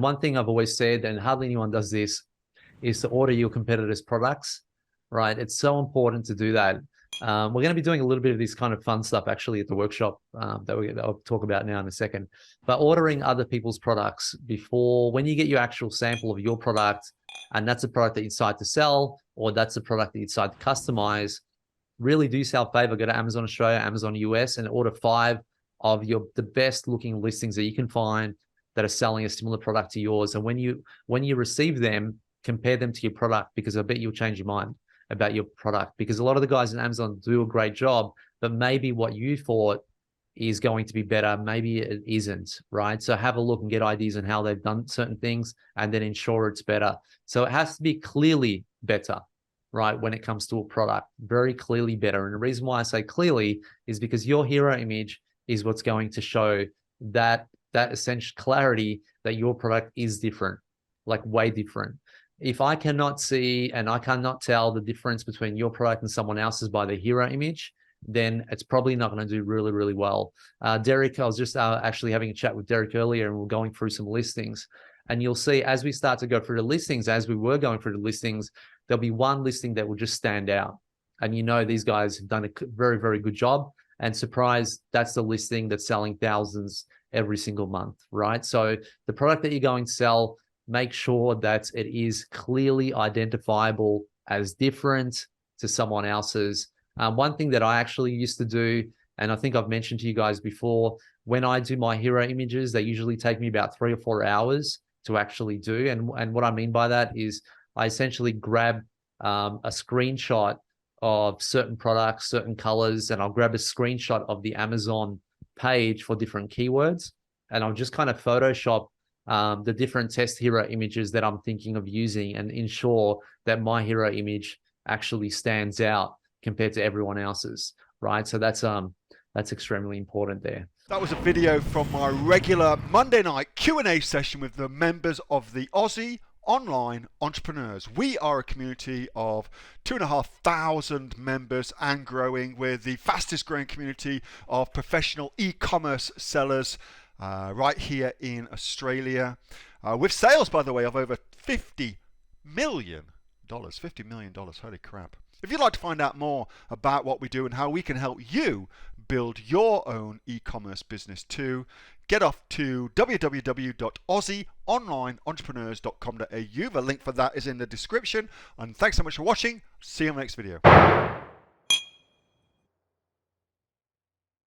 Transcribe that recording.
One thing I've always said, and hardly anyone does this, is to order your competitors' products, right? It's so important to do that. We're going to be doing a little bit of this kind of fun stuff actually at the workshop that I'll talk about now in a second. But ordering other people's products before, when you get your actual sample of your product, and that's a product that you decide to sell, or that's a product that you decide to customize, really do yourself a favor. Go to Amazon Australia, Amazon US, and order 5 of the best looking listings that you can find that are selling a similar product to yours. And when you receive them, compare them to your product, because I bet you'll change your mind about your product, because a lot of the guys in Amazon do a great job, but maybe what you thought is going to be better, maybe it isn't, right? So have a look and get ideas on how they've done certain things and then ensure it's better. So it has to be clearly better, right? When it comes to a product, very clearly better. And the reason why I say clearly is because your hero image is what's going to show that essential clarity that your product is different, like way different. If I cannot see and I cannot tell the difference between your product and someone else's by the hero image, then it's probably not going to do really, really well. Derek, I was just actually having a chat with Derek earlier, and we're going through some listings. And you'll see as we start to go through the listings, as we were going through the listings, there'll be one listing that will just stand out. And these guys have done a very, very good job. And surprise, that's the listing that's selling thousands every single month, right? So the product that you're going to sell, make sure that it is clearly identifiable as different to someone else's. One thing that I actually used to do, and I think I've mentioned to you guys before, when I do my hero images, they usually take me about 3 or 4 hours to actually do. And what I mean by that is I essentially grab a screenshot of certain products, certain colors, and I'll grab a screenshot of the Amazon page for different keywords. And I'll just kind of Photoshop the different test hero images that I'm thinking of using and ensure that my hero image actually stands out compared to everyone else's, right? So that's extremely important there. That was a video from my regular Monday night Q&A session with the members of the Aussie Online Entrepreneurs. We are a community of 2,500 members and growing. We're the fastest growing community of professional e-commerce sellers right here in Australia, with sales, by the way, of over $50 million. $50 million, holy crap. If you'd like to find out more about what we do and how we can help you build your own e-commerce business too, get off to www.aussieonlineentrepreneurs.com.au. The link for that is in the description. And thanks so much for watching. See you on the next video.